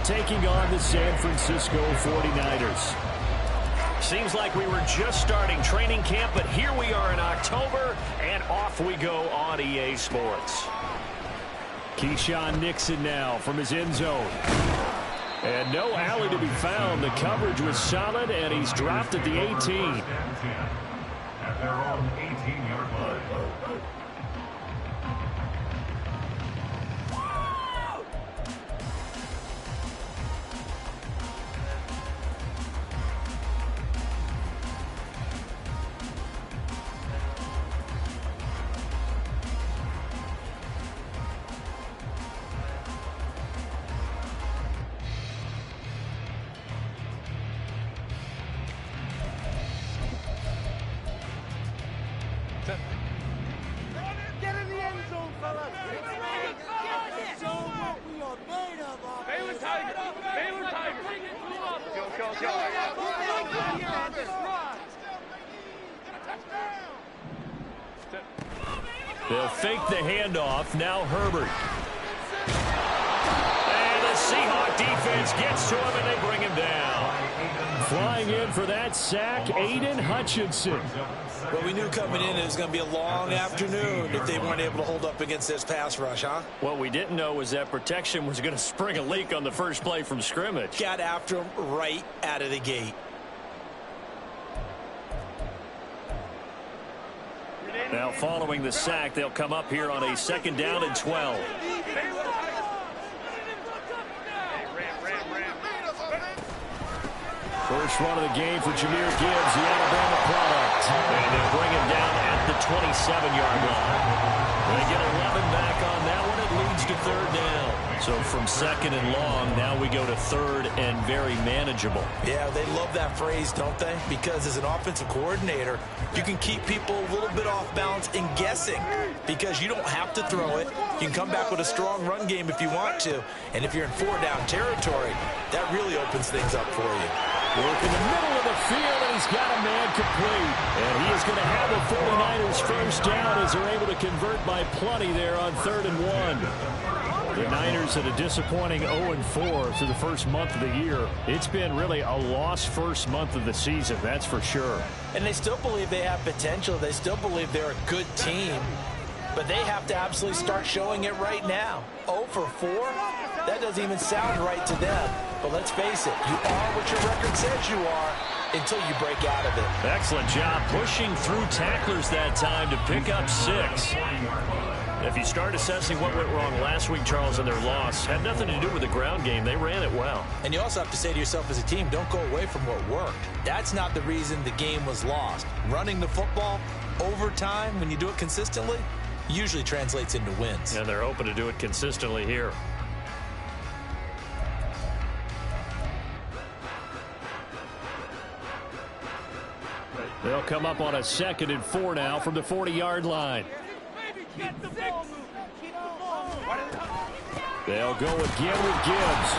taking on the San Francisco 49ers. Seems like we were just starting training camp, but here we are in October, and off we go on EA Sports. Keyshawn Nixon now from his end zone. And no alley to be found. The coverage was solid, and he's dropped at the 18. At their own 18-yard line. Get in the end zone, fellas! Show what we are made of, Baylor Tigers! Baylor Tigers! Go! They'll fake the handoff. Now Herbert. And the Seahawk defense gets to him, and they bring him down. Flying in for that sack, Aiden Hutchinson. Well, we knew coming in it was going to be a long afternoon if they weren't able to hold up against this pass rush, huh? What we didn't know was that protection was going to spring a leak on the first play from scrimmage. Got after him right out of the gate. Now following the sack, they'll come up here on a 2nd down and 12. First run of the game for Jahmyr Gibbs, the Alabama product. And they'll bring him down at the 27-yard line. They get 11 back on that one. It leads to 3rd down. So from 2nd and long, now we go to 3rd and very manageable. Yeah, they love that phrase, don't they? Because as an offensive coordinator, you can keep people a little bit off balance and guessing because you don't have to throw it. You can come back with a strong run game if you want to. And if you're in 4-down territory, that really opens things up for you. Work in the middle of the field, and he's got a man complete. And he is going to have a 49ers first down as they're able to convert by plenty there on 3rd and 1. The Niners had a disappointing 0-4 through the first month of the year. It's been really a lost first month of the season, that's for sure. And they still believe they have potential. They still believe they're a good team. But they have to absolutely start showing it right now. 0-4? That doesn't even sound right to them. But let's face it, you are what your record says you are until you break out of it. Excellent job pushing through tacklers that time to pick up 6. If you start assessing what went wrong last week, Charles, in their loss, had nothing to do with the ground game. They ran it well. And you also have to say to yourself as a team, don't go away from what worked. That's not the reason the game was lost. Running the football over time, when you do it consistently, usually translates into wins. And they're open to do it consistently here. They'll come up on a 2nd and 4 now from the 40-yard line. They'll go again with Gibbs.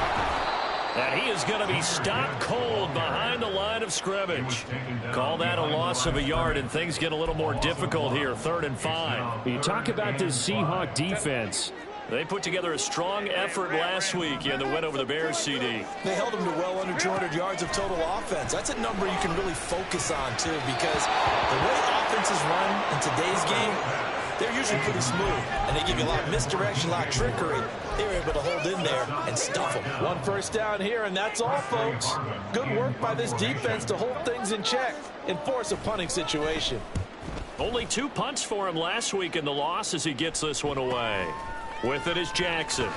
And he is going to be stopped cold behind the line of scrimmage. Call that a loss of a yard, and things get a little more difficult here, 3rd and 5. You talk about this Seahawk defense. They put together a strong effort last week in the win over the Bears, CD. They held them to well under 200 yards of total offense. That's a number you can really focus on, too, because the way offenses run in today's game, they're usually pretty smooth, and they give you a lot of misdirection, a lot of trickery. They were able to hold in there and stuff them. 1 first down here, and that's all, folks. Good work by this defense to hold things in check and force a punting situation. Only 2 punts for him last week in the loss as he gets this one away. With it is Jackson.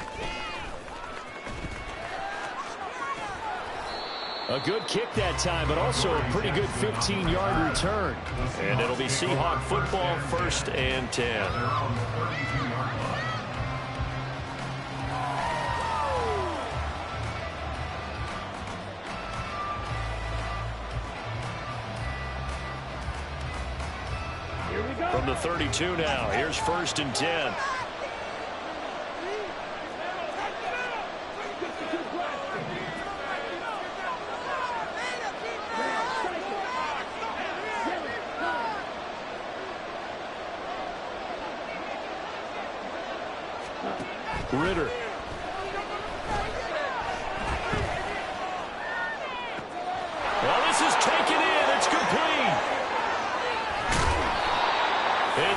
A good kick that time, but also a pretty good 15-yard return. And it'll be Seahawk football, 1st and 10. From the 32 now, here's 1st and 10.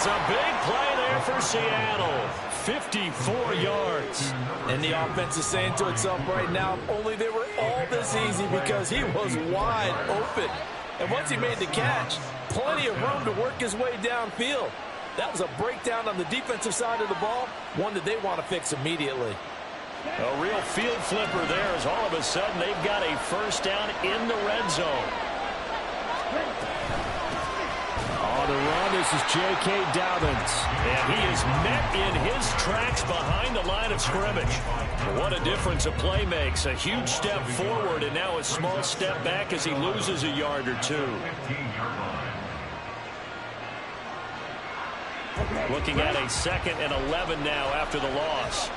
It's a big play there for Seattle. 54 yards. And the offense is saying to itself right now, only they were all this easy because he was wide open. And once he made the catch, plenty of room to work his way downfield. That was a breakdown on the defensive side of the ball, one that they want to fix immediately. A real field flipper there as all of a sudden they've got a first down in the red zone. On the run, this is J.K. Dobbins. And he is met in his tracks behind the line of scrimmage. What a difference a play makes. A huge step forward and now a small step back as he loses a yard or two. Looking at a 2nd and 11 now after the loss.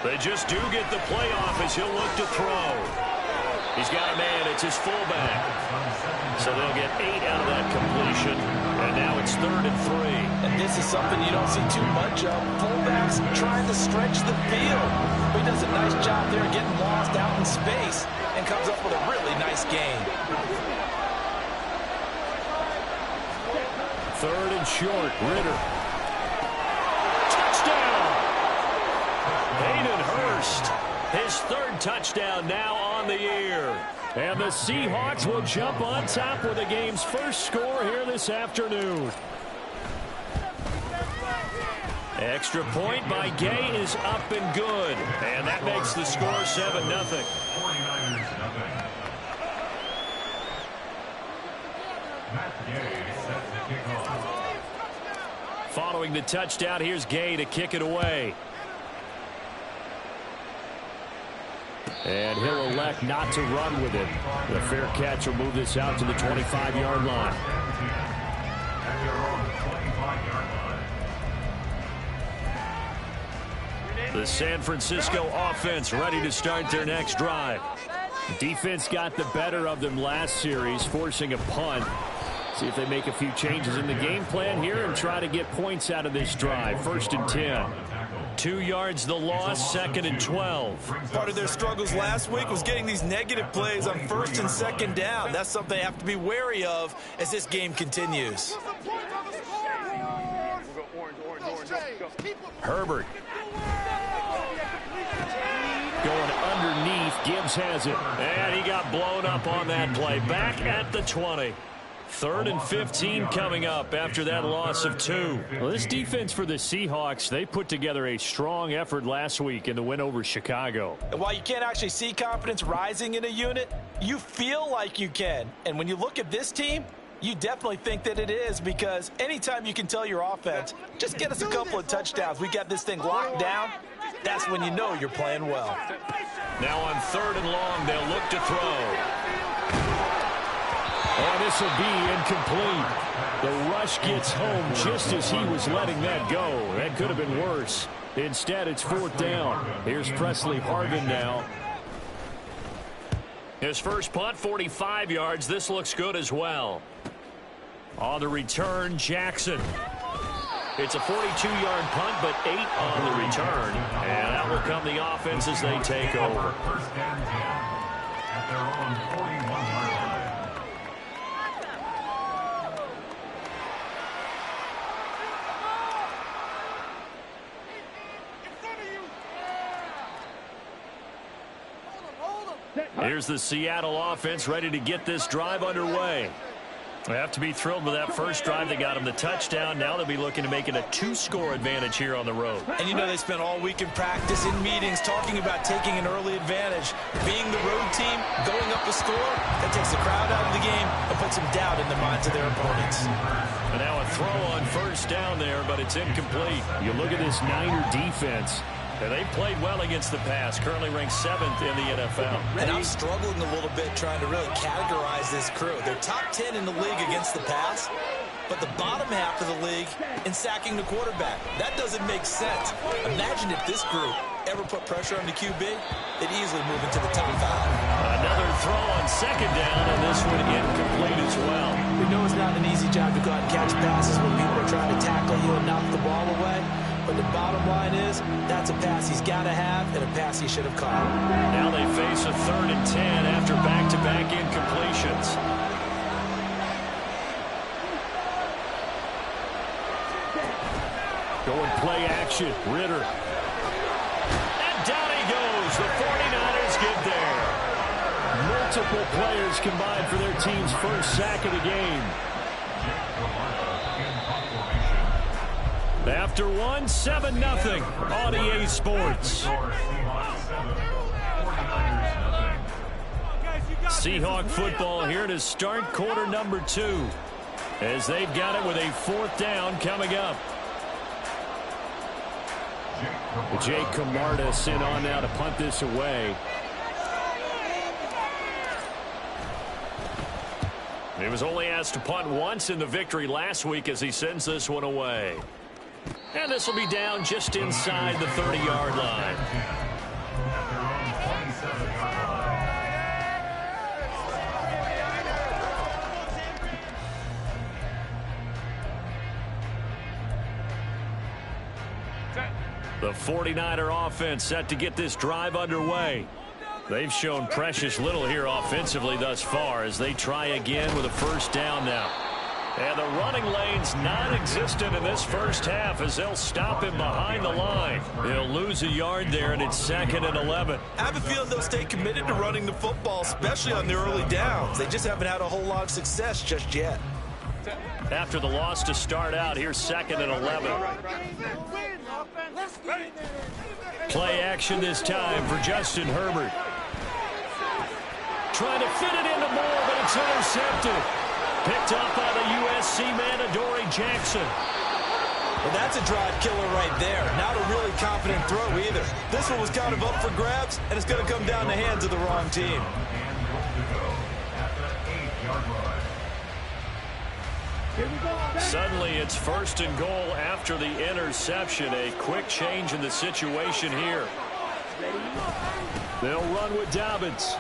They just do get the play off as he'll look to throw. He's got a man. It's his fullback. So they'll get 8 out of that completion. And now it's 3rd and 3. And this is something you don't see too much of. Fullbacks trying to stretch the field. He does a nice job there getting lost out in space and comes up with a really nice gain. 3rd and short. Ritter. Touchdown! Hayden Hurst. His 3rd touchdown now on the year. And the Seahawks will jump on top with the game's first score here this afternoon. Extra point by Gay is up and good. And that makes the score 7-0. 49ers nothing. Matt Gay sets the kickoff. Following the touchdown, here's Gay to kick it away. And he'll elect not to run with it. The fair catch will move this out to the 25-yard line. At their own 25-yard line. The San Francisco offense ready to start their next drive. Defense got the better of them last series, forcing a punt. See if they make a few changes in the game plan here and try to get points out of this drive. 1st and 10. 2 yards the loss, 2nd and 12. Part of their struggles last week was getting these negative plays on 1st and 2nd down. That's something they have to be wary of as this game continues. Herbert. Going underneath. Gibbs has it. And he got blown up on that play. Back at the 20. 3rd and 15 coming up after that loss of 2. Well, this defense for the Seahawks, they put together a strong effort last week in the win over Chicago. And while you can't actually see confidence rising in a unit, you feel like you can. And when you look at this team, you definitely think that it is, because anytime you can tell your offense, just get us a couple of touchdowns, we got this thing locked down, that's when you know you're playing well. Now on 3rd and long, they'll look to throw. And this will be incomplete. The rush gets home just as he was letting that go. That could have been worse. Instead, it's 4th down. Here's Presley Harvin now. His first punt, 45 yards. This looks good as well. On the return, Jackson. It's a 42-yard punt, but 8 on the return. And that will come the offense as they take over. 1st and 10. At their own 41-yard line. Here's the Seattle offense ready to get this drive underway. They have to be thrilled with that first drive. They got them the touchdown. Now they'll be looking to make it a 2-score advantage here on the road. And you know they spent all week in practice, in meetings, talking about taking an early advantage. Being the road team, going up a score, that takes the crowd out of the game and puts some doubt in the minds of their opponents. And now a throw on 1st down there, but it's incomplete. You look at this Niner defense. And they've played well against the pass, currently ranked 7th in the NFL. And I'm struggling a little bit trying to really categorize this crew. They're top 10 in the league against the pass, but the bottom half of the league in sacking the quarterback. That doesn't make sense. Imagine if this group ever put pressure on the QB, they'd easily move into the top 5. Another throw on second down, and this one incomplete as well. We know it's not an easy job to go out and catch passes when people are trying to tackle you and knock the ball away. But the bottom line is, that's a pass he's got to have and a pass he should have caught. Now they face a 3rd and 10 after back-to-back incompletions. Going play action. Ritter. And down he goes. The 49ers get there. Multiple players combined for their team's first sack of the game. After one, 7-0 on EA Sports. Seahawk football here to start quarter number 2. As they've got it with a 4th down coming up. Jake Camarda sent on now to punt this away. He was only asked to punt once in the victory last week as he sends this one away. And this will be down just inside the 30-yard line. The 49er offense set to get this drive underway. They've shown precious little here offensively thus far as they try again with a 1st down now. And the running lane's non-existent in this first half as they'll stop him behind the line. He'll lose a yard there, and it's 2nd and 11. I have a feeling they'll stay committed to running the football, especially on the early downs. They just haven't had a whole lot of success just yet. After the loss to start out, here's 2nd and 11. Play action this time for Justin Herbert. Trying to fit it into Moore, but it's intercepted. Picked up by the USC man, Adoree Jackson. Well, that's a drive killer right there. Not a really confident throw either. This one was kind of up for grabs, and it's going to come down the hands of the wrong team. Suddenly, it's 1st and goal after the interception. A quick change in the situation here. They'll run with Dobbins.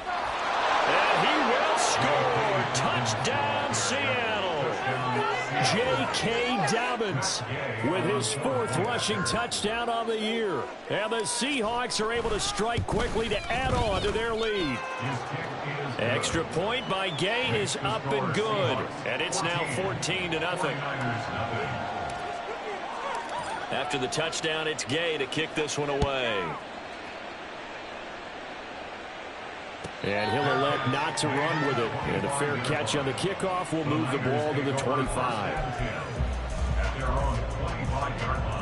And he will score. Touchdown, Seattle. J.K. Dobbins with his 4th rushing touchdown on the year. And the Seahawks are able to strike quickly to add on to their lead. Extra point by Gay is up and good. And it's now 14-0. After the touchdown, it's Gay to kick this one away. And he'll elect not to run with it. And a fair catch on the kickoff will move the ball to the 25. At their own 25-yard line.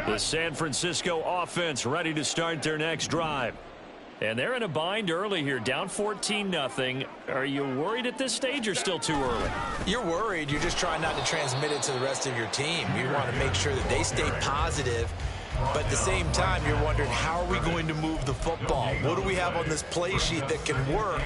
The San Francisco offense ready to start their next drive. And they're in a bind early here, down 14-0. Are you worried at this stage or still too early? You're worried. You're just trying not to transmit it to the rest of your team. You want to make sure that they stay positive. But at the same time, you're wondering, how are we going to move the football? What do we have on this play sheet that can work?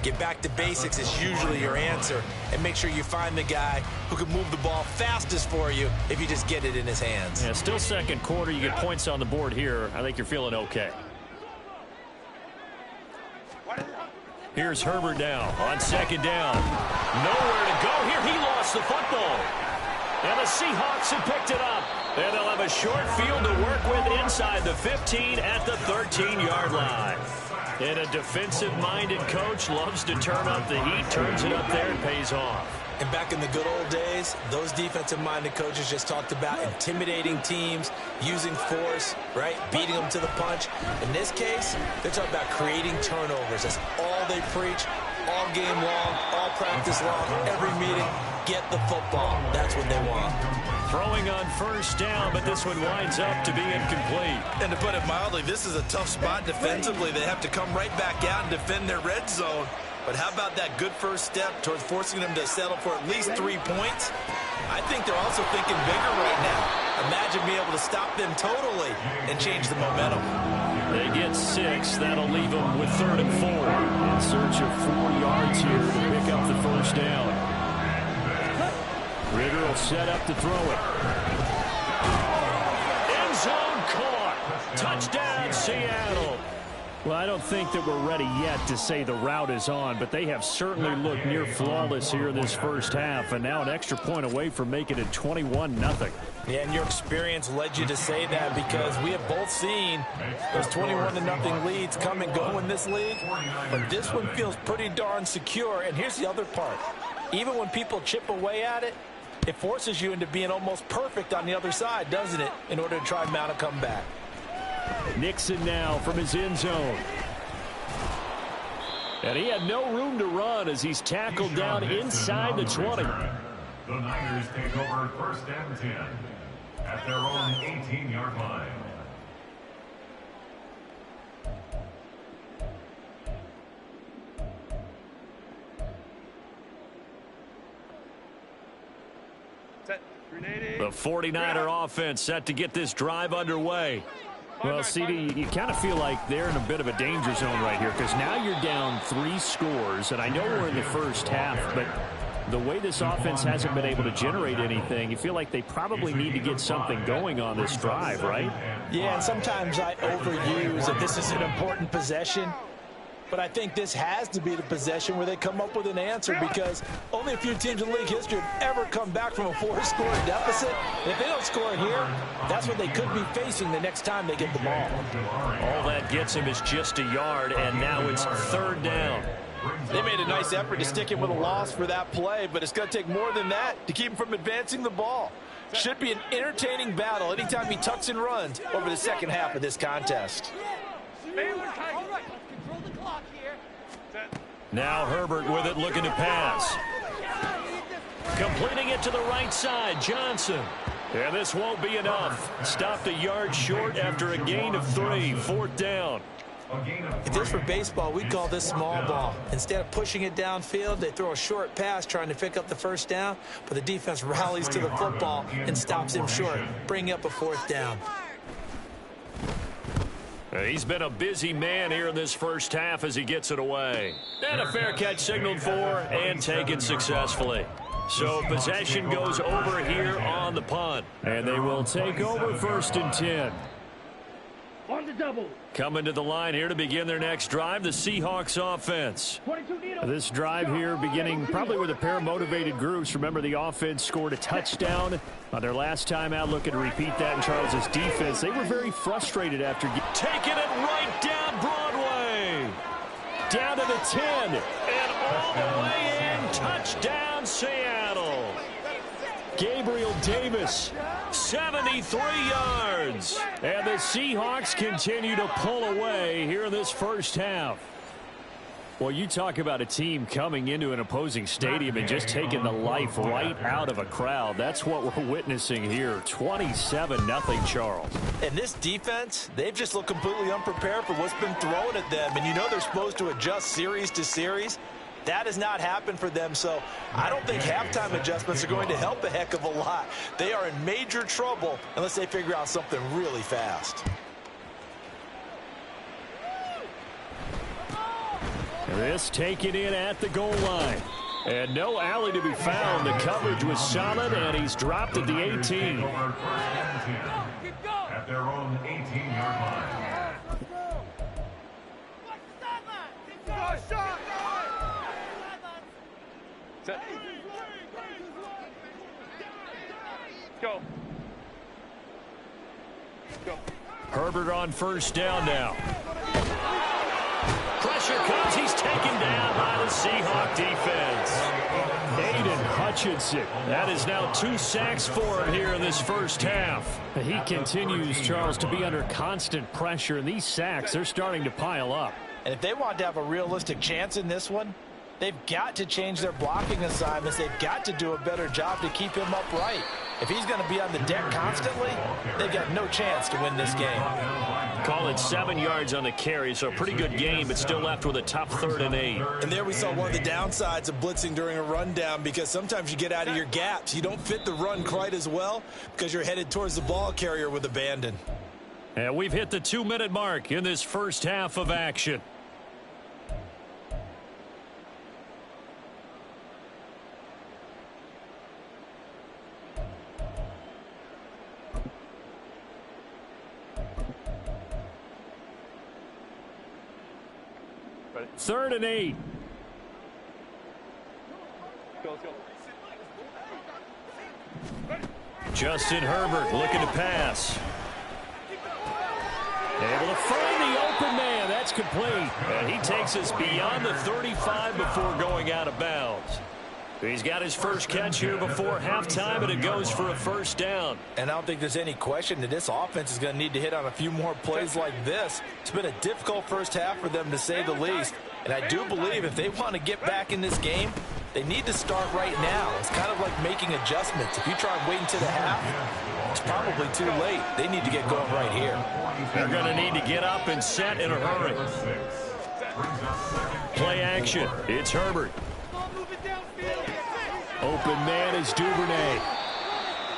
Get back to basics is usually your answer. And make sure you find the guy who can move the ball fastest for you if you just get it in his hands. Yeah, still 2nd quarter. You get points on the board here. I think you're feeling okay. Here's Herbert now on 2nd down. Nowhere to go here. He lost the football. And the Seahawks have picked it up. And they'll have a short field to work with inside the 15 at the 13-yard line. And a defensive-minded coach loves to turn up the heat, turns it up there, and pays off. And back in the good old days, those defensive-minded coaches just talked about intimidating teams, using force, right, beating them to the punch. In this case, they're talking about creating turnovers. That's all they preach, all game long, all practice long, every meeting. Get the football. That's what they want. Throwing on 1st down, but this one winds up to be incomplete. And to put it mildly, this is a tough spot defensively. They have to come right back out and defend their red zone. But how about that good first step towards forcing them to settle for at least 3 points? I think they're also thinking bigger right now. Imagine being able to stop them totally and change the momentum. They get 6. That'll leave them with 3rd and 4. In search of 4 yards here to pick up the first down. Ritter will set up to throw it. End zone caught. Touchdown, Seattle. Well, I don't think that we're ready yet to say the route is on, but they have certainly looked near flawless here in this first half, and now an extra point away from making it 21-0. Yeah, and your experience led you to say that because we have both seen those 21-0 leads come and go in this league, but this one feels pretty darn secure. And here's the other part. Even when people chip away at it, it forces you into being almost perfect on the other side, doesn't it, in order to try and mount a comeback. Nixon now from his end zone. And he had no room to run as he's tackled down inside the 20. The Niners take over 1st and 10 at their own 18-yard line. The 49er offense set to get this drive underway. Well, CD, you kind of feel like they're in a bit of a danger zone right here because now you're down 3 scores, and I know we're in the first half, but the way this offense hasn't been able to generate anything, you feel like they probably need to get something going on this drive, right? Yeah, and sometimes I overuse that this is an important possession. But I think this has to be the possession where they come up with an answer because only a few teams in league history have ever come back from a 4-score deficit. And if they don't score here, that's what they could be facing the next time they get the ball. All that gets him is just a yard, and now it's 3rd down. They made a nice effort to stick him with a loss for that play, but it's going to take more than that to keep him from advancing the ball. Should be an entertaining battle anytime he tucks and runs over the second half of this contest. Now Herbert with it, looking to pass. Completing it to the right side, Johnson. And this won't be enough. Stopped a yard short after a gain of 3, 4th down. If this were baseball, we'd call this small ball. Instead of pushing it downfield, they throw a short pass trying to pick up the first down, but the defense rallies to the football and stops him short, bringing up a 4th down. He's been a busy man here in this first half as he gets it away. And a fair catch signaled for and taken successfully. So possession goes over here on the punt. And they will take over 1st and 10. On the double. Coming to the line here to begin their next drive, the Seahawks offense. This drive here beginning probably with a pair of motivated groups. Remember, the offense scored a touchdown on their last time out. Looking to repeat that in Charles's defense. They were very frustrated after taking it right down Broadway. Down to the 10. And all the way in. Touchdown, Seattle. Gabriel Davis. 73 yards. And the Seahawks continue to pull away here in this first half. Well, you talk about a team coming into an opposing stadium and just taking the life right out of a crowd. That's what we're witnessing here. 27-0, Charles. And this defense, they've just looked completely unprepared for what's been thrown at them. And you know they're supposed to adjust series to series. That has not happened for them, so I don't think halftime adjustments are going to help a heck of a lot. They are in major trouble unless they figure out something really fast. This taken in at the goal line. And no alley to be found. The coverage was solid, and he's dropped at the 18. At their own 18-yard line. Go. Go. Herbert on 1st down now. Pressure comes. He's taken down by the Seahawk defense. Aiden Hutchinson. That is now 2 sacks for him here in this first half. He continues, Charles, to be under constant pressure, and these sacks, they're starting to pile up. And if they want to have a realistic chance in this one, they've got to change their blocking assignments. They've got to do a better job to keep him upright. If he's going to be on the deck constantly, they've got no chance to win this game. Call it 7 yards on the carry, so a pretty good game, but still left with a tough 3rd and 8. And there we saw one of the downsides of blitzing during a rundown, because sometimes you get out of your gaps. You don't fit the run quite as well because you're headed towards the ball carrier with abandon. And we've hit the 2-minute mark in this first half of action. Third and 8. Justin Herbert looking to pass. Able to find the open man. That's complete. And he takes us beyond the 35 before going out of bounds. He's got his first catch here before halftime, and it goes for a first down. And I don't think there's any question that this offense is going to need to hit on a few more plays like this. It's been a difficult first half for them, to say the least. And I do believe if they want to get back in this game, they need to start right now. It's kind of like making adjustments. If you try and wait until the half, it's probably too late. They need to get going right here. They're going to need to get up and set in a hurry. Play action. It's Herbert. Open man is Duvernay.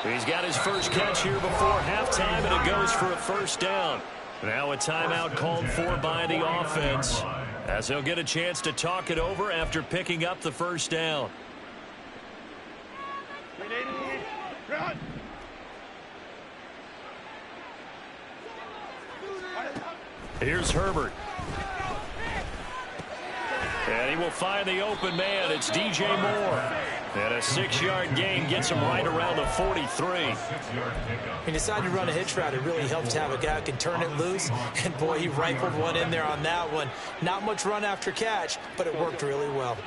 He's got his first catch here before halftime, and it goes for a first down. Now a timeout called for by the offense, as they'll get a chance to talk it over after picking up the first down. Here's Herbert. And he will find the open man. It's DJ Moore. And a 6-yard gain gets him right around the 43. He decided to run a hitch route. It really helps to have a guy who can turn it loose. And, boy, he rifled one in there on that one. Not much run after catch, but it worked really well.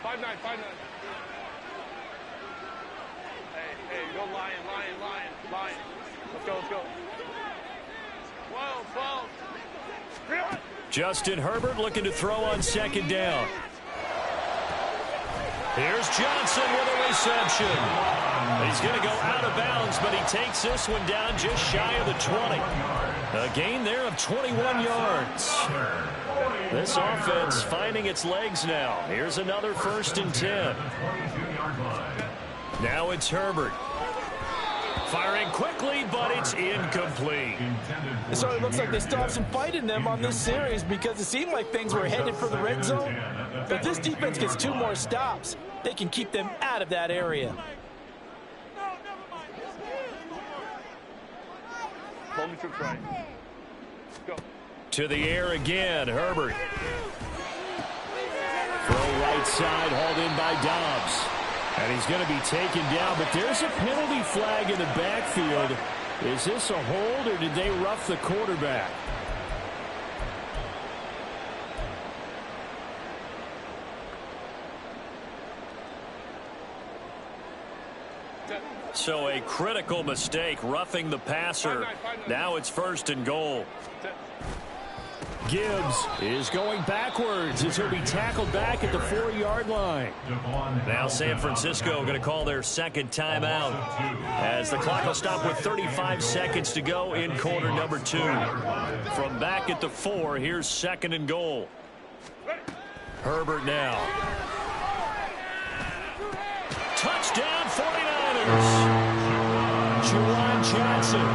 5-9, 5-9. Hey, go Lion. Let's go. 12. Justin Herbert looking to throw on second down. Here's Johnson with a reception. He's going to go out of bounds, but he takes this one down just shy of the 20. A gain there of 21 yards. This offense finding its legs now. Here's another 1st and 10. Now it's Herbert. Firing quickly, but it's incomplete. So it looks like they still have some fight in them on this series, because it seemed like things were headed for the red zone. But if this defense gets 2 more stops, they can keep them out of that area. To the air again, Herbert. Throw right side, hauled in by Dobbs. And he's going to be taken down, but there's a penalty flag in the backfield. Is this a hold, or did they rough the quarterback? So a critical mistake, roughing the passer. Now it's 1st and goal. Gibbs is going backwards as he'll be tackled back at the 4-yard line. Now San Francisco going to call their second timeout, as the clock will stop with 35 seconds to go in quarter number 2. From back at the 4, here's 2nd and goal. Herbert now. Touchdown 49ers. Juwan Johnson,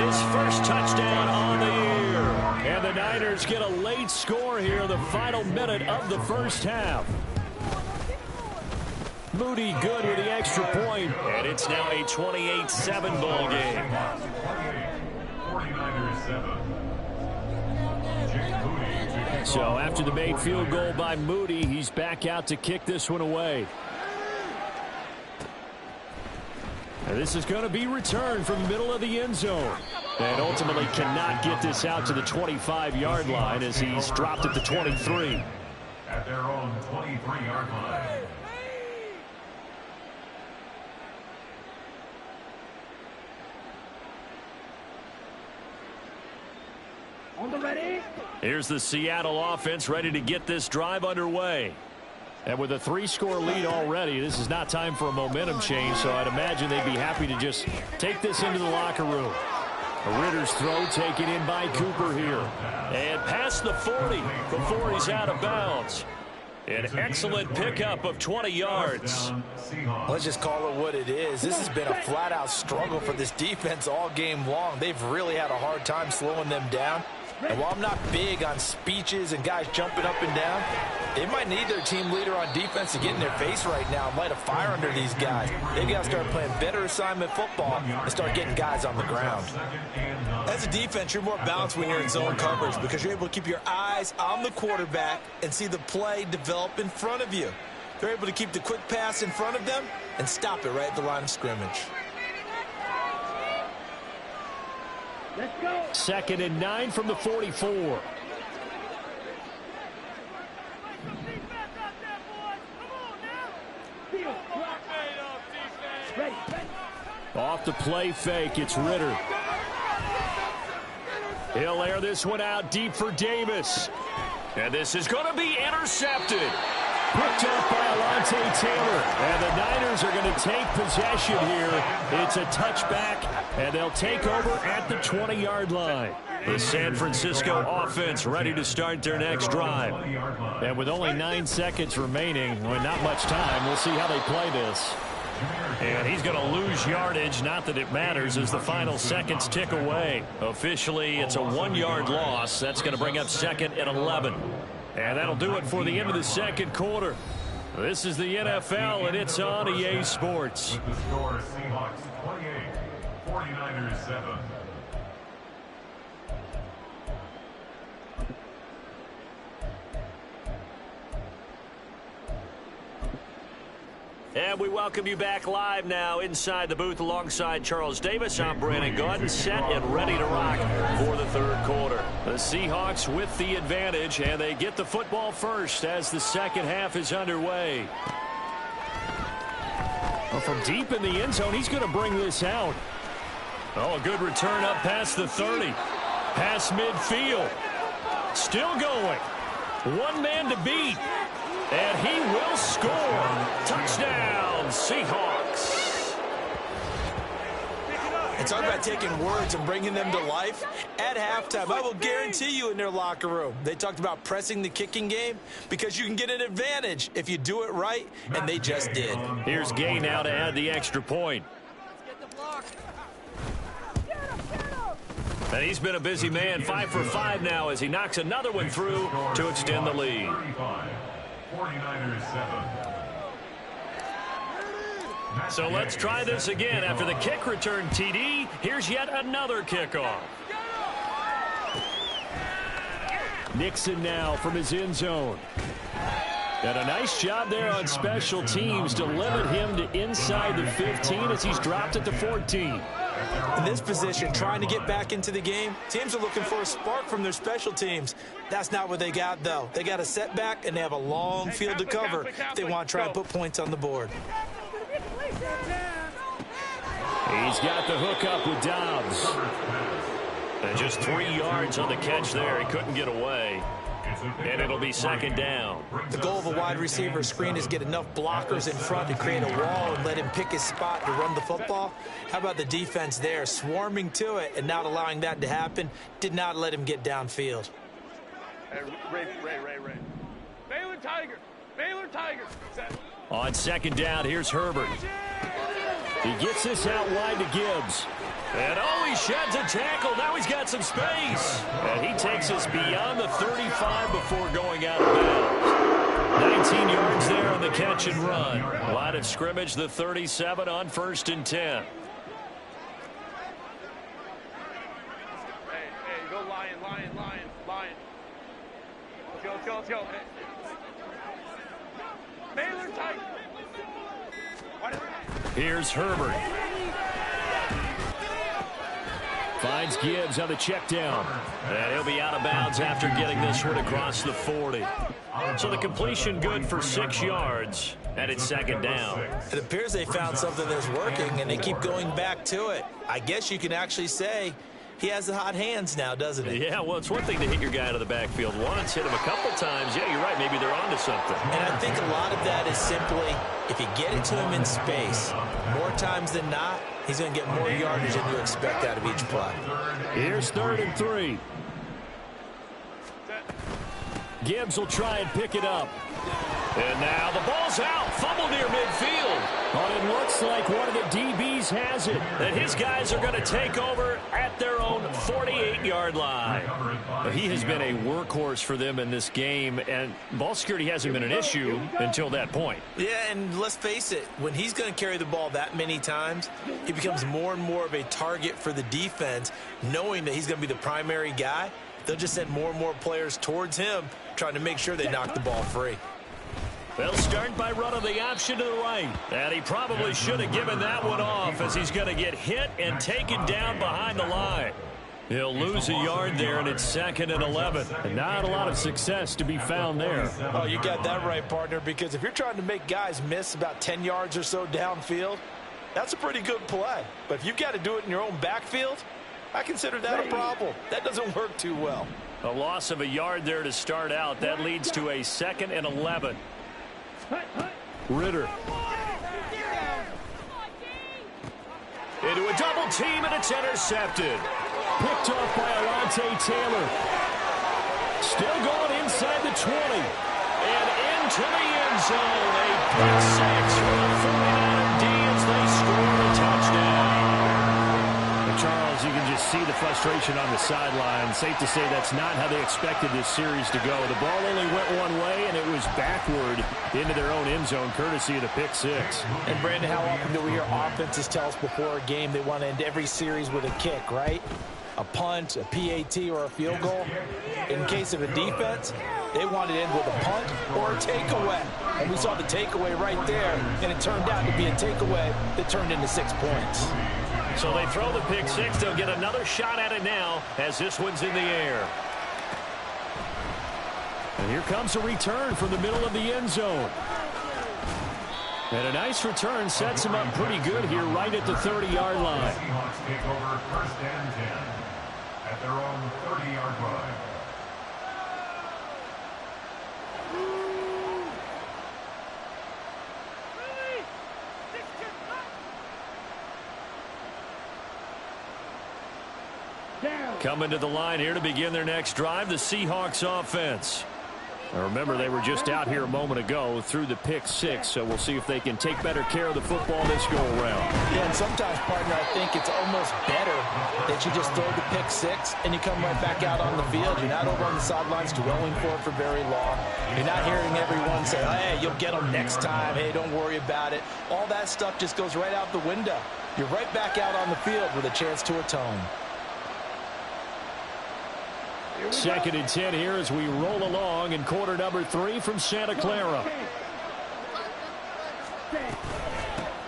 his first touchdown on the year. And the Niners get a late score here, the final minute of the first half. Moody good with the extra point, and it's now a 28-7 ball game. 49ers 7. So after the made field goal by Moody, he's back out to kick this one away. And this is going to be returned from the middle of the end zone. And ultimately cannot get this out to the 25-yard line as he's dropped at the 23. At their own 23-yard line. Here's the Seattle offense ready to get this drive underway. And with a 3-score lead already, this is not time for a momentum change, so I'd imagine they'd be happy to just take this into the locker room. Ritter's throw taken in by Cooper here. And past the 40 before he's out of bounds. An excellent pickup of 20 yards. Let's just call it what it is. This has been a flat-out struggle for this defense all game long. They've really had a hard time slowing them down. And while I'm not big on speeches and guys jumping up and down, they might need their team leader on defense to get in their face right now and light a fire under these guys. They've got to start playing better assignment football and start getting guys on the ground. As a defense, you're more balanced when you're in zone coverage because you're able to keep your eyes on the quarterback and see the play develop in front of you. They're able to keep the quick pass in front of them and stop it right at the line of scrimmage. Let's go. 2nd and 9 from the 44. Off the play fake, it's Ritter. He'll air this one out deep for Davis. And this is going to be intercepted. Picked up by Alontae Taylor. And the Niners are going to take possession here. It's a touchback, and they'll take over at the 20-yard line. The San Francisco offense ready to start their next drive. And with only 9 seconds remaining, well, not much time, we'll see how they play this. And he's going to lose yardage, not that it matters, as the final seconds tick away. Officially, it's a 1-yard loss. That's going to bring up 2nd and 11. And that'll do it for the end of the second quarter. This is the NFL, and it's on EA Sports. With the score, Seahawks 28, 49ers 7. And we welcome you back live now inside the booth alongside Charles Davis. I'm Brandon Gaudin, set and ready to rock for the third quarter. The Seahawks with the advantage, and they get the football first as the second half is underway. Well, from deep in the end zone, he's going to bring this out. Oh, a good return up past the 30. Past midfield. Still going. One man to beat. And he will score. Touchdown, Seahawks. It's all about taking words and bringing them to life. At halftime, I will guarantee you in their locker room, they talked about pressing the kicking game because you can get an advantage if you do it right, and they just did. Here's Gay now to add the extra point. And he's been a busy man, 5 for 5 now as he knocks another one through to extend the lead. 49ers 7. So let's try this again. After the kick return TD, here's yet another kickoff. Nixon now from his end zone. And a nice job there on special teams to limit him to inside the 15 as he's dropped at the 14. In this position, trying to get back into the game, teams are looking for a spark from their special teams. That's not what they got, though. They got a setback, and they have a long field to cover if they want to try and put points on the board. He's got the hook up with Dobbs. And just 3 yards on the catch there. He couldn't get away. And it'll be second down. The goal of a wide receiver screen is get enough blockers in front to create a wall and let him pick his spot to run the football. How about the defense there, swarming to it and not allowing that to happen? Did not let him get downfield. Hey, Ray. Baylor Tiger. On second down, here's Herbert. He gets this out wide to Gibbs. And oh, he sheds a tackle. Now he's got some space. And he takes us beyond the 35 before going out of bounds. 19 yards there on the catch and run. Line of scrimmage, the 37 on 1st and 10. Hey, go Lion. Let's go. Baylor Tiger. Here's Herbert. Finds Gibbs on the check down. And he'll be out of bounds after getting this one across the 40. So the completion good for 6 yards. And it's second down. It appears they found something that's working, and they keep going back to it. I guess you can actually say he has the hot hands now, doesn't he? Yeah, well, it's one thing to hit your guy out of the backfield once, hit him a couple times. Yeah, you're right. Maybe they're onto something. And I think a lot of that is simply if you get it to him in space, more times than not, he's going to get more yardage than you expect out of each play. Here's 3rd and 3. Gibbs will try and pick it up. And now the ball's out. Fumble near midfield. But it looks like one of the DBs has it. And his guys are going to take over at their own 48-yard line. He has been a workhorse for them in this game, and ball security hasn't been an issue until that point. Yeah, and let's face it, when he's going to carry the ball that many times, he becomes more and more of a target for the defense, knowing that he's going to be the primary guy. They'll just send more and more players towards him, trying to make sure they knock the ball free. They'll start by running the option to the right. And he probably should have given that one off, as he's going to get hit and taken down behind the line. He'll lose a yard there, and it's 2nd and 11. And not a lot of success to be found there. Oh, you got that right, partner, because if you're trying to make guys miss about 10 yards or so downfield, that's a pretty good play. But if you've got to do it in your own backfield, I consider that a problem. That doesn't work too well. A loss of a yard there to start out. That leads to a 2nd and 11. Ritter. Into a double team, and it's intercepted. Picked off by Alontae Taylor. Still going inside the 20. And into the end zone. A pick six for the 49er D as they score a touchdown. Charles, you can just see the frustration on the sideline. Safe to say that's not how they expected this series to go. The ball only went one way, and it was backward into their own end zone, courtesy of the pick six. And, Brandon, how often do we hear offenses tell us before a game they want to end every series with a kick, right? A punt, a PAT, or a field goal. In case of a defense, they want to end with a punt or a takeaway. And we saw the takeaway right there, and it turned out to be a takeaway that turned into 6 points. So they throw the pick six. They'll get another shot at it now as this one's in the air. And here comes a return from the middle of the end zone. And a nice return sets him up pretty good here right at the 30-yard line. Seahawks take over 1st and 10 at their own 30-yard line. Coming to the line here to begin their next drive, the Seahawks offense. Now remember, they were just out here a moment ago through the pick six, so we'll see if they can take better care of the football this go-around. Yeah, and sometimes, partner, I think it's almost better that you just throw the pick six and you come right back out on the field. You're not over on the sidelines dwelling for it for very long. You're not hearing everyone say, hey, you'll get them next time. Hey, don't worry about it. All that stuff just goes right out the window. You're right back out on the field with a chance to atone. 2nd and 10 here as we roll along in quarter number 3 from Santa Clara.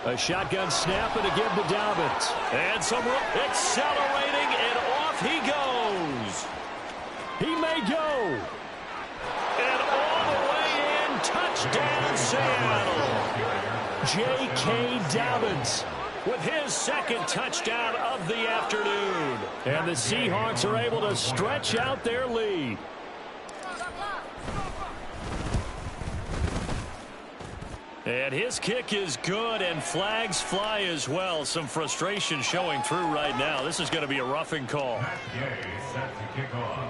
A shotgun snap and a give to Dobbins. And some accelerating, and off he goes. He may go. And all the way in, touchdown Seattle. J.K. Dobbins with his 2nd touchdown of the afternoon. And the Seahawks are able to stretch out their lead. And his kick is good, and flags fly as well. Some frustration showing through right now. This is going to be a roughing call. Matt Gay set to kick off.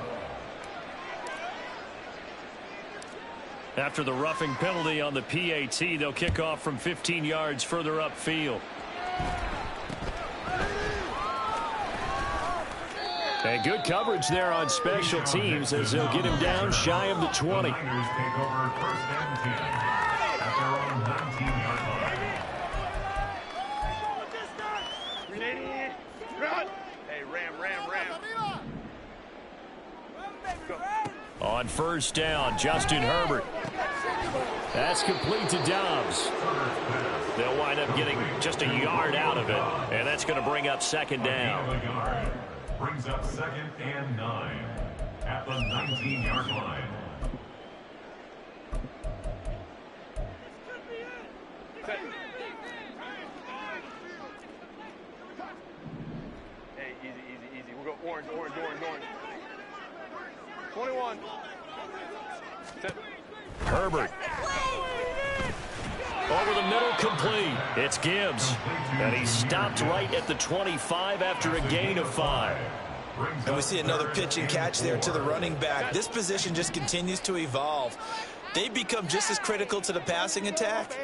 After the roughing penalty on the PAT, they'll kick off from 15 yards further upfield. And good coverage there on special teams as they'll get him down shy of the 20. The Niners take over 1st and 10 at their own 19-yard line. Run! Hey, ram. Go. On 1st down, Justin Herbert. That's complete to Dobbs. They'll wind up getting just a yard out of it, and that's going to bring up 2nd down. Brings up 2nd and 9 at the 19-yard line. Hey, easy. Orange. 21. Herbert. Over the middle, complete. It's Gibbs. And he stopped right at the 25 after a gain of 5. And we see another pitch and catch there to the running back. This position just continues to evolve. They become just as critical to the passing attack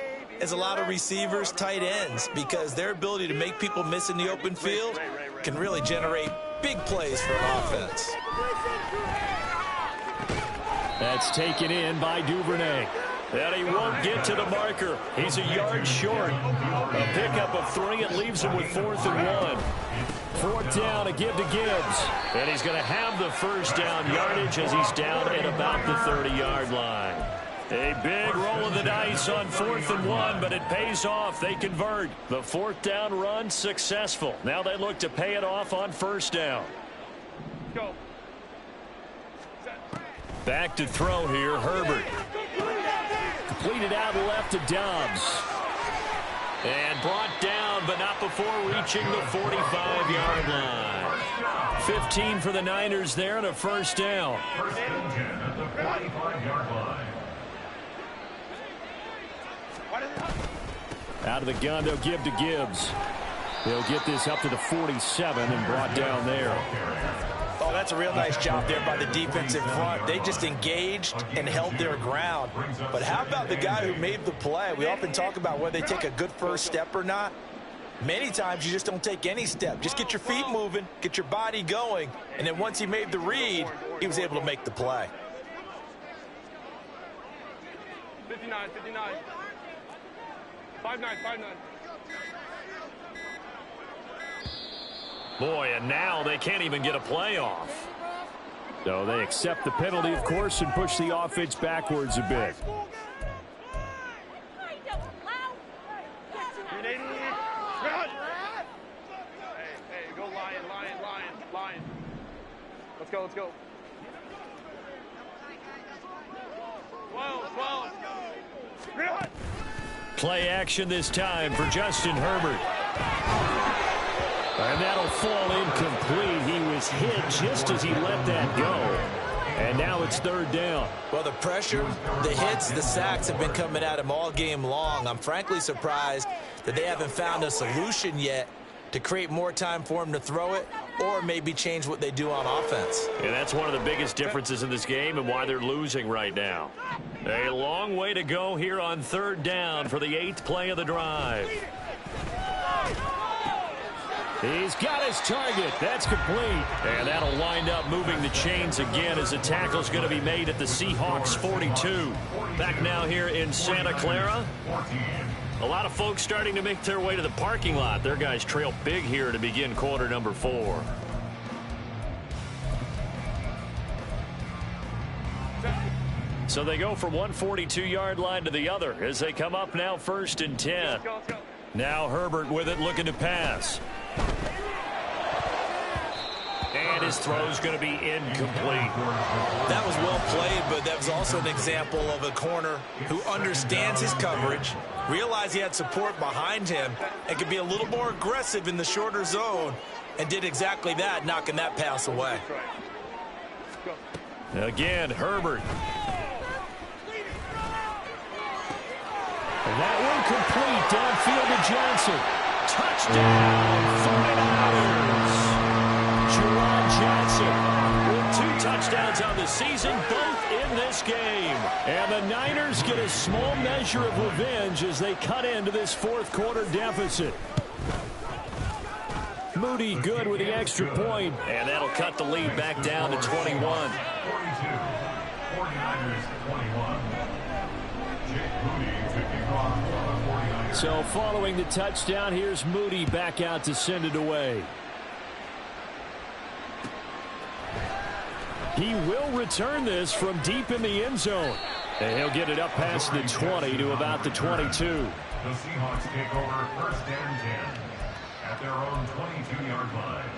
as a lot of receivers, tight ends, because their ability to make people miss in the open field can really generate big plays for an offense. That's taken in by Duvernay. And he won't get to the marker. He's a yard short. A pickup of 3. It leaves him with 4th and 1. 4th down, a give to Gibbs. And he's going to have the first down yardage as he's down at about the 30-yard line. A big roll of the dice on 4th and 1, but it pays off. They convert. The 4th down run successful. Now they look to pay it off on 1st down. Go. Back to throw here, Herbert. Completed out left to Dobbs. And brought down, but not before reaching the 45-yard line. 15 for the Niners there and a first down. First and 10 at the 45-yard line. Out of the gun, they'll give to Gibbs. They'll get this up to the 47 and brought down there. Oh, that's a real nice job there by the defensive front. They just engaged and held their ground. But how about the guy who made the play? We often talk about whether they take a good first step or not. Many times you just don't take any step. Just get your feet moving, get your body going, and then once he made the read, he was able to make the play. 59. 5-9. Boy, and now they can't even get a play off. So they accept the penalty, of course, and push the offense backwards a bit. Hey, go Lion. Let's go. 12. Play action this time for Justin Herbert. And that'll fall incomplete. He was hit just as he let that go. And now it's 3rd down. Well, the pressure, the hits, the sacks have been coming at him all game long. I'm frankly surprised that they haven't found a solution yet to create more time for him to throw it or maybe change what they do on offense. And that's one of the biggest differences in this game and why they're losing right now. A long way to go here on 3rd down for the 8th play of the drive. He's got his target. That's complete. And that'll wind up moving the chains again as the tackle's going to be made at the Seahawks 42. Back now here in Santa Clara. A lot of folks starting to make their way to the parking lot. Their guys trail big here to begin quarter number 4. So they go from one 42-yard line to the other as they come up now 1st and 10. Let's go. Now Herbert with it, looking to pass. And his throw's going to be incomplete. That was well played, but that was also an example of a corner who understands his coverage, realized he had support behind him, and could be a little more aggressive in the shorter zone, and did exactly that, knocking that pass away. Again, Herbert. And that one complete downfield to Johnson. Touchdown, 49ers. Juwan Johnson with 2 touchdowns on the season, both in this game. And the Niners get a small measure of revenge as they cut into this 4th quarter deficit. Moody good with the extra point. And that'll cut the lead back down to 21. 42. 49ers 21. So following the touchdown, here's Moody back out to send it away. He will return this from deep in the end zone. And he'll get it up past the 20 to about the 22. The Seahawks take over 1st and 10 at their own 22-yard line.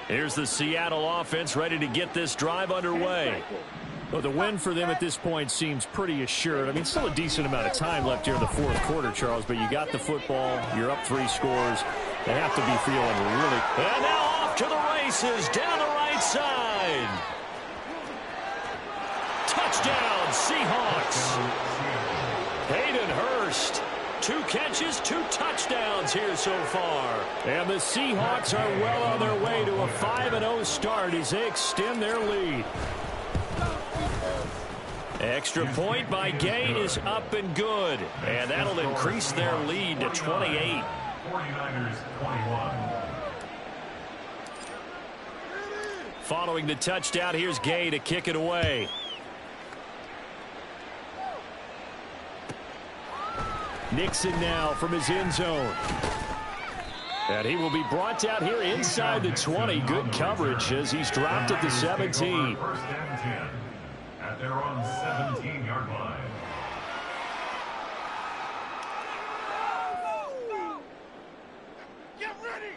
Here's the Seattle offense ready to get this drive underway. Well, the win for them at this point seems pretty assured. I mean, still a decent amount of time left here in the fourth quarter, Charles, but you got the football. You're up 3 scores. They have to be feeling really... And now off to the races down the right side. Touchdown, Seahawks. Hayden Hurst. 2 catches, 2 touchdowns here so far. And the Seahawks are well on their way to a 5-0 start as they extend their lead. Extra point by Gain is up and good. And that'll increase their lead to 28. 49ers 21. Following the touchdown, here's Gay to kick it away. Nixon now from his end zone. And he will be brought out here inside the 20. Good coverage as he's dropped at the 17. First and 10 at their own 17-yard line. Get ready!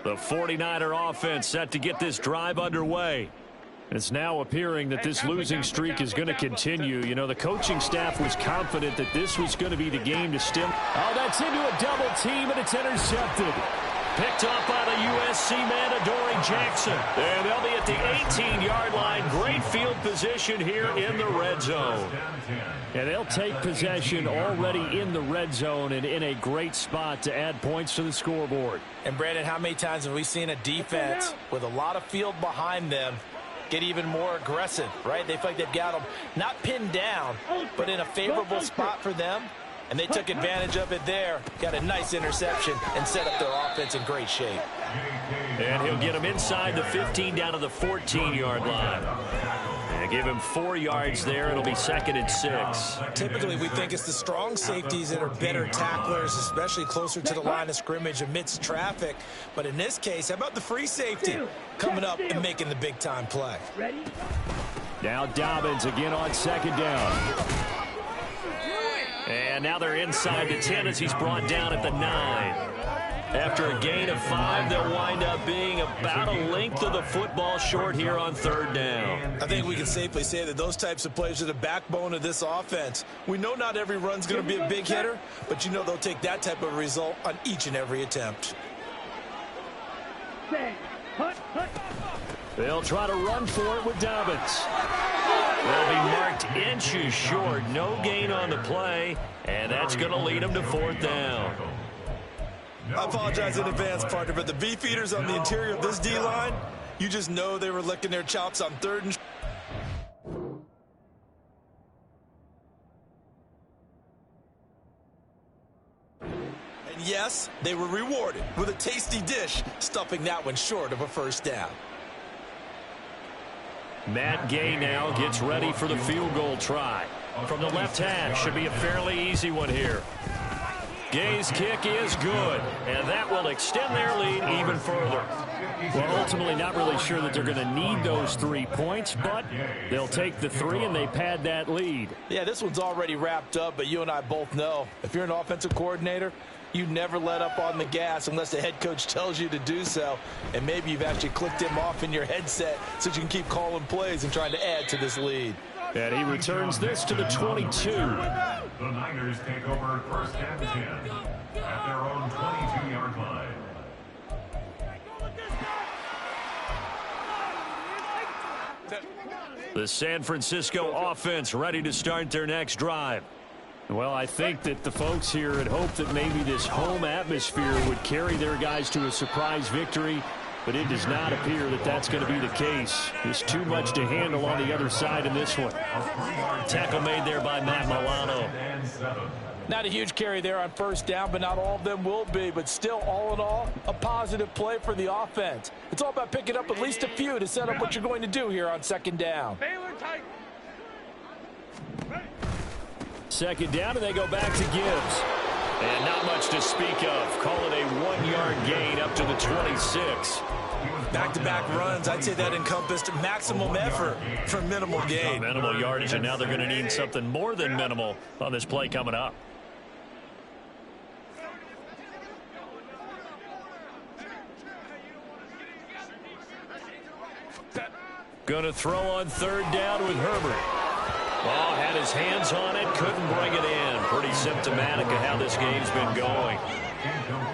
The 49er offense set to get this drive underway. It's now appearing that this losing streak is going to continue. You know, the coaching staff was confident that this was going to be the game to stem. Oh, that's into a double team, and it's intercepted. Picked off by the USC man, Adoree Jackson. And they'll be at the 18-yard line. Great field position here in the red zone. And they'll take possession already in the red zone and in a great spot to add points to the scoreboard. And, Brandon, how many times have we seen a defense with a lot of field behind them get even more aggressive, right? They feel like they've got them not pinned down, but in a favorable spot for them. And they took advantage of it there. Got a nice interception and set up their offense in great shape. And he'll get them inside the 15 down to the 14-yard line. And give him 4 yards there. It'll be 2nd and 6. Typically, we think it's the strong safeties that are better tacklers, especially closer to the line of scrimmage amidst traffic. But in this case, how about the free safety coming up and making the big-time play? Now Dobbins again on 2nd down. And now they're inside the 10 as he's brought down at the 9. After a gain of 5, they'll wind up being about a length of the football short here on 3rd down. I think we can safely say that those types of plays are the backbone of this offense. We know not every run's going to be a big hitter, but you know they'll take that type of result on each and every attempt. They'll try to run for it with Dobbins. They'll be marked inches short. No gain on the play, and that's going to lead them to 4th down. I apologize in advance, partner, but the beefeaters on the interior of this D-line, you just know they were licking their chops on 3rd and... And yes, they were rewarded with a tasty dish, stuffing that one short of a 1st down. Matt Gay now gets ready for the field goal try. From the left hash, should be a fairly easy one here. Gay's kick is good, and that will extend their lead even further. Well, ultimately not really sure that they're going to need those 3 points, but they'll take the 3 and they pad that lead. Yeah, this one's already wrapped up, but you and I both know if you're an offensive coordinator, you never let up on the gas unless the head coach tells you to do so. And maybe you've actually clicked him off in your headset so you can keep calling plays and trying to add to this lead. And he returns this to the 22. The Niners take over 1st and 10 at their own 22-yard line. The San Francisco offense ready to start their next drive. Well, I think that the folks here had hoped that maybe this home atmosphere would carry their guys to a surprise victory, but it does not appear that that's going to be the case. There's too much to handle on the other side in this one. Tackle made there by Matt Milano. Not a huge carry there on 1st down, but not all of them will be. But still, all in all, a positive play for the offense. It's all about picking up at least a few to set up what you're going to do here on 2nd down. 2nd down, and they go back to Gibbs. And not much to speak of. Call it a 1-yard gain up to the 26. Back-to-back runs, I'd say that encompassed maximum effort for minimal gain. Minimal yardage, and now they're going to need something more than minimal on this play coming up. Going to throw on third down with Herbert. Oh, had his hands on it, couldn't bring it in. Pretty symptomatic of how this game's been going.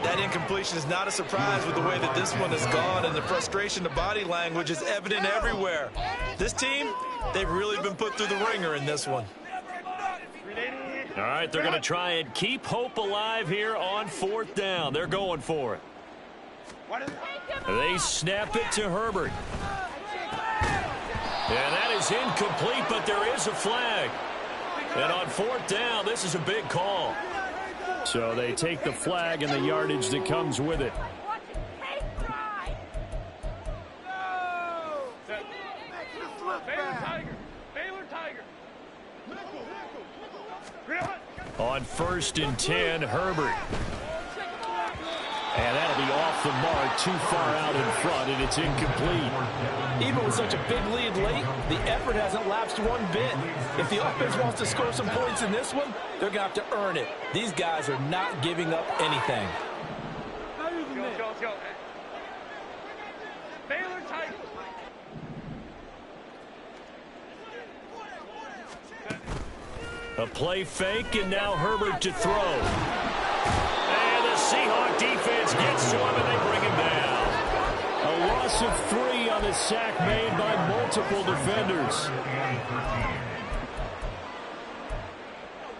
That incompletion is not a surprise with the way that this one has gone, and the frustration, the body language is evident everywhere. This team, they've really been put through the ringer in this one. All right, they're going to try and keep hope alive here on fourth down. They're going for it. They snap it to Herbert. And that is incomplete, but there is a flag. And on fourth down, this is a big call. So they take the flag and the yardage that comes with it. On 1st and 10, Herbert. And that'll be off the mark, too far out in front, and it's incomplete. Even with such a big lead late, the effort hasn't lapsed one bit. If the offense wants to score some points in this one, they're going to have to earn it. These guys are not giving up anything. A play fake, and now Herbert to throw. And the Seahawk defense gets to him, and they bring him down. A loss of 3 on the sack made by multiple defenders.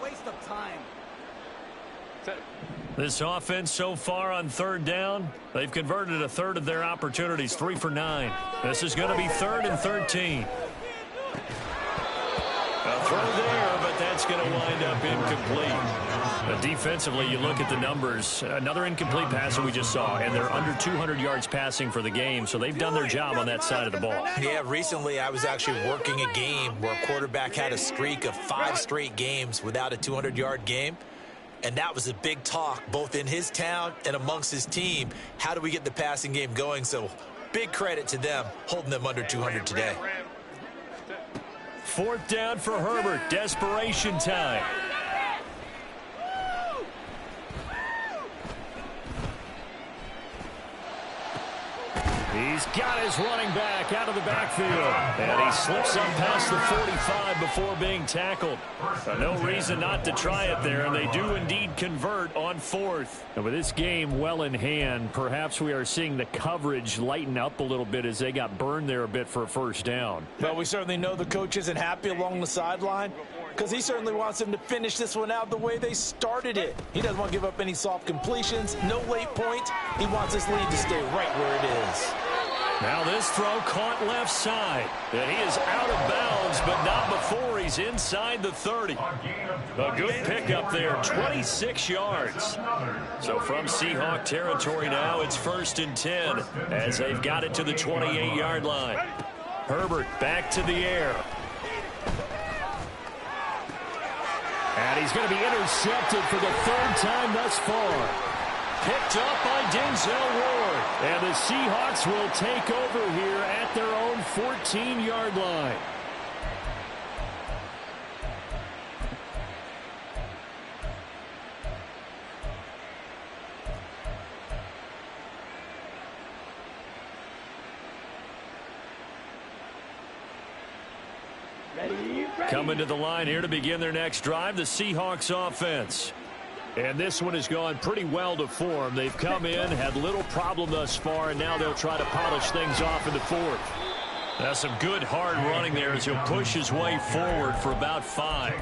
Waste of time. This offense so far on third down, they've converted a third of their opportunities, 3 for 9. This is going to be 3rd and 13. A throw there, but that's going to wind up incomplete. Defensively, you look at the numbers. Another incomplete pass that we just saw, and they're under 200 yards passing for the game, so they've done their job on that side of the ball. Yeah, recently I was actually working a game where a quarterback had a streak of 5 straight games without a 200-yard game. And that was a big talk, both in his town and amongst his team. How do we get the passing game going? So big credit to them, holding them under 200 today. 4th down for Herbert. Desperation time. He's got his running back out of the backfield. And he slips up past the 45 before being tackled. No reason not to try it there, and they do indeed convert on 4th. And with this game well in hand, perhaps we are seeing the coverage lighten up a little bit as they got burned there a bit for a first down. Well, we certainly know the coach isn't happy along the sideline because he certainly wants them to finish this one out the way they started it. He doesn't want to give up any soft completions, no late points. He wants this lead to stay right where it is. Now this throw caught left side. And he is out of bounds, but not before he's inside the 30. A good pickup there, 26 yards. So from Seahawk territory now, it's 1st and 10 as they've got it to the 28-yard line. Herbert back to the air. And he's going to be intercepted for the 3rd time thus far. Picked up by Denzel Ward. And the Seahawks will take over here at their own 14-yard line. Coming to the line here to begin their next drive, the Seahawks offense. And this one has gone pretty well to form. They've come in, had little problem thus far, and now they'll try to polish things off in the 4th. That's some good hard running there as he'll push his way forward for about 5.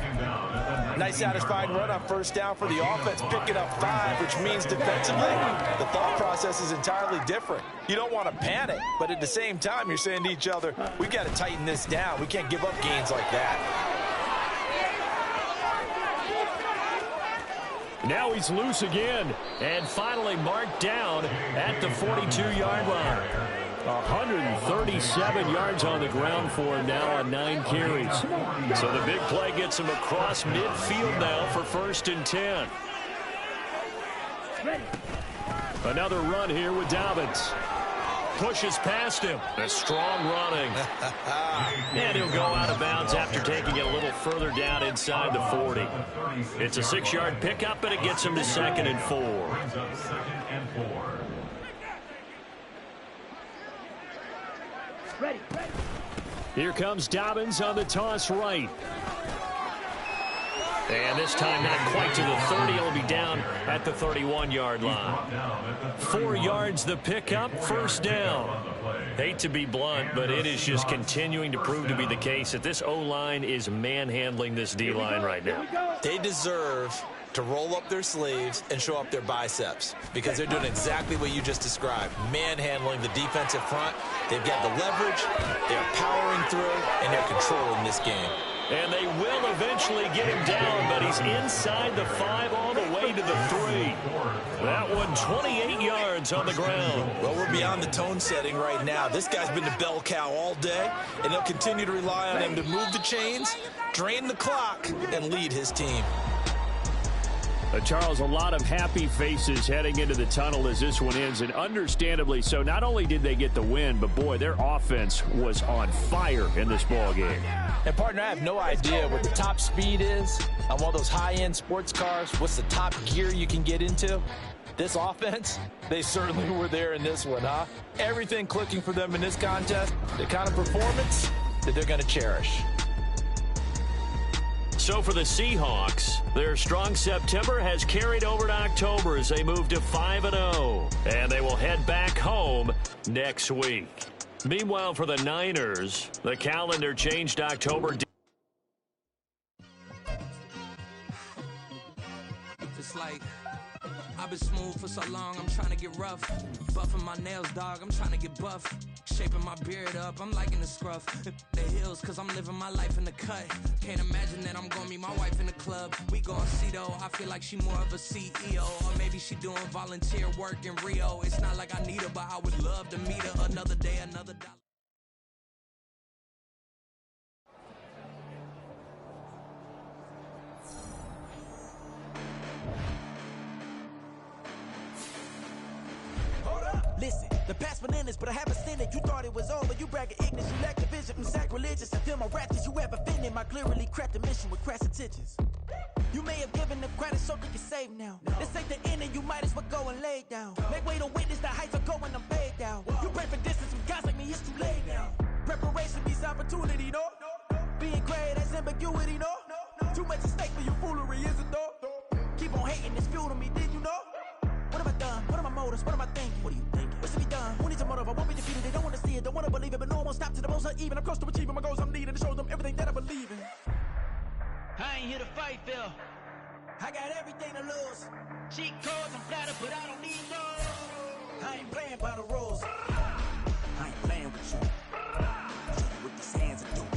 Nice satisfying run on 1st down for the offense, picking up 5, which means defensively, the thought process is entirely different. You don't want to panic, but at the same time, you're saying to each other, we've got to tighten this down. We can't give up gains like that. Now he's loose again. And finally marked down at the 42-yard line. 137 yards on the ground for him now on 9 carries. So the big play gets him across midfield now for 1st and 10. Another run here with Dobbins. Pushes past him. A strong running. And he'll go out of bounds after taking it a little further down inside the 40. It's a 6-yard pickup, and it gets him to 2nd and 4. Here comes Dobbins on the toss right. And this time not quite to the 30. He'll be down at the 31-yard line. 4 yards the pickup, first down. Hate to be blunt, but it is just continuing to prove to be the case that this O-line is manhandling this D-line right now. They deserve to roll up their sleeves and show up their biceps because they're doing exactly what you just described, manhandling the defensive front. They've got the leverage, they're powering through, and they're controlling this game. And they will eventually get him down, but he's inside the 5 all the way to the 3. That one 28 yards on the ground. Well, we're beyond the tone setting right now. This guy's been the bell cow all day, and they'll continue to rely on him to move the chains, drain the clock, and lead his team. Charles, a lot of happy faces heading into the tunnel as this one ends, and understandably so. Not only did they get the win, but, boy, their offense was on fire in this ball game. And, partner, I have no idea what the top speed is on one of those high-end sports cars. What's the top gear you can get into? This offense, they certainly were there in this one, huh? Everything clicking for them in this contest, the kind of performance that they're going to cherish. So for the Seahawks, their strong September has carried over to October as they move to 5-0. And they will head back home next week. Meanwhile, for the Niners, the calendar changed October. It's like I've been smooth for so long, I'm trying to get rough. Buffing my nails, dog, I'm trying to get buff. Shaping my beard up, I'm liking the scruff. The hills, cause I'm living my life in the cut. Can't imagine that I'm gonna meet my wife in the club. We gon' see though, I feel like she more of a CEO. Or maybe she doing volunteer work in Rio. It's not like I need her, but I would love to meet her. Another day, another dollar. Listen, the past bananas, but I haven't seen it. You thought it was over, you bragging ignorance, you lack the vision, sacrilegious. I feel my wrath as you ever offended. My clearly cracked the mission with crass intentions. You may have given the credit so they can save now. This ain't the end and you might as well go and lay down. Make way to witness the heights are going, I'm paid down. You pray for distance with guys like me, it's too late now. Preparation beats opportunity, no? Being great, that's ambiguity, no? Too much at stake for your foolery, is it though? Keep on hating, it's fuel to me, did you know? What have I done? What are my motives? What am I thinking? What are you thinking? What's to be done? Who needs a motive? I won't be defeated. They don't want to see it, don't want to believe it, but no one won't stop to the most uneven. I'm close to achieving my goals. I'm needing to show them everything that I believe in. I ain't here to fight, Phil. I got everything to lose. Cheat codes, I'm flattered, but I don't need those. I ain't playing by the rules. I ain't playing with you. Show you what these hands are doing.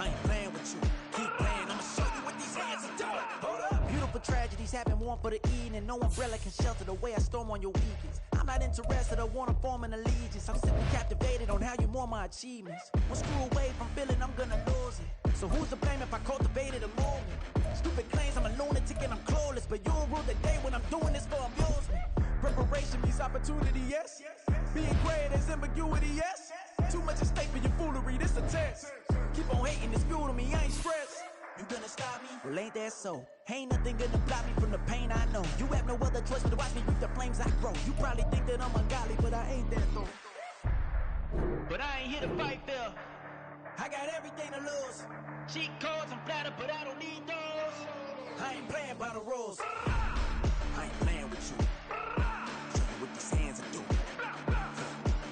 I ain't playing with you. Keep playing, I'ma show you what these hands are doing. Hold up. Beautiful tragedies happen, one for the eating, and no umbrella can shelter the way I storm on your weekends. I'm not interested, I wanna form an allegiance. I'm simply captivated on how you more my achievements. One screw away from feeling I'm gonna lose it. So who's to blame if I cultivated a movement? Stupid claims I'm a lunatic and I'm clueless, but you'll rule the day when I'm doing this for amusement. Preparation means opportunity, yes. Being great is ambiguity, yes. Too much at stake for your foolery, this a test. Keep on hating, it's fuel to me, I ain't stressed. You gonna stop me? Well, ain't that so? Ain't nothing gonna block me from the pain I know. You have no other choice but to watch me reap the flames I grow. You probably think that I'm ungodly, but I ain't that though. But I ain't here to fight, Phil. I got everything to lose. Cheat codes, I'm flattered, but I don't need those. I ain't playing by the rules. I ain't playing with you. Show you what these hands are doing.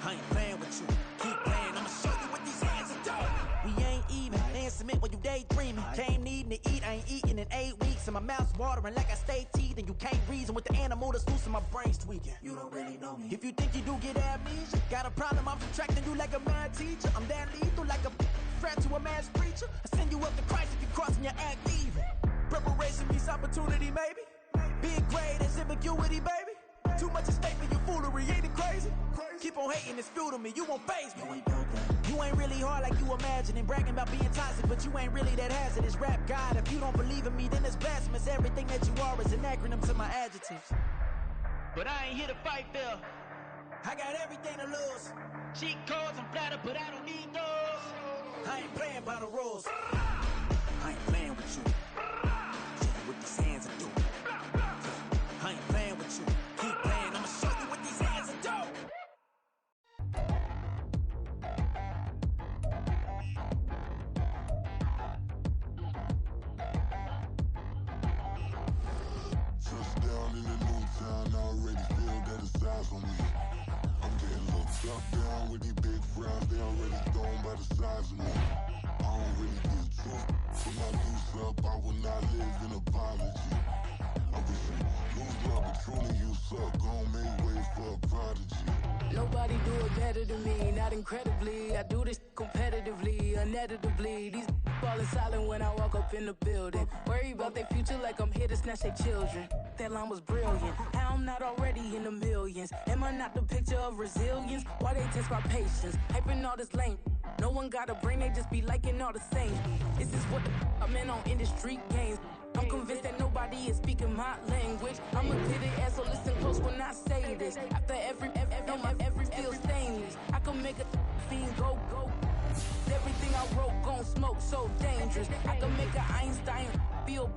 I ain't playing with you. Keep playing, I'ma show you what these hands are doing. We ain't even. They ain't submit when you daydreaming. Came needing to eat, I ain't eating in 8 weeks. And my mouth's watering like I stay teeth. And you can't reason with the animal that's loose and my brain's tweaking. You don't really know me. If you think you do get amnesia, got a problem, I'm subtracting you like a mad teacher. I'm that lethal like a threat to a mass preacher. I send you up to Christ if you crossing your act evil. Preparation means opportunity, maybe. Being great is ambiguity, baby. Too much at stake for your foolery, ain't it crazy? Keep on hating, it's fuel to me, you won't faze me. You ain't really hard like you imagine and bragging about being toxic, but you ain't really that hazardous. Rap God, if you don't believe in me, then it's blasphemous. Everything that you are is an acronym to my adjectives. But I ain't here to fight, Phil. I got everything to lose. Cheat codes, I'm flattered, but I don't need those. I ain't playing by the rules. I ain't playing with you. Show you what these hands are doing. I ain't playing with you. Keep playing, I'ma show you what these hands are doing. already feel that it's eyes on me. I'm getting looked up down with these big frowns. They already thrown by the size of me. I don't really get truth. Put my goose up, I will not live in apology. I wish you lose my Patron, you suck. Gon' make way for a prodigy. Nobody do it better than me, not incredibly. I do this competitively, uneditably. These falling silent when I walk up in the building. Worry about their future like I'm here to snatch their children. That line was brilliant. How I'm not already in the millions? Am I not the picture of resilience? Why they test my patience? Hyping all this lame. No one got a brain, they just be liking all the same. This is what I'm in on industry games. I'm convinced that nobody is speaking my language. I'm a clear the air, so listen close when I say this. After every feel stainless. I can make a fiend go. Everything I wrote gon' smoke so dangerous. I can make an Einstein feel bright.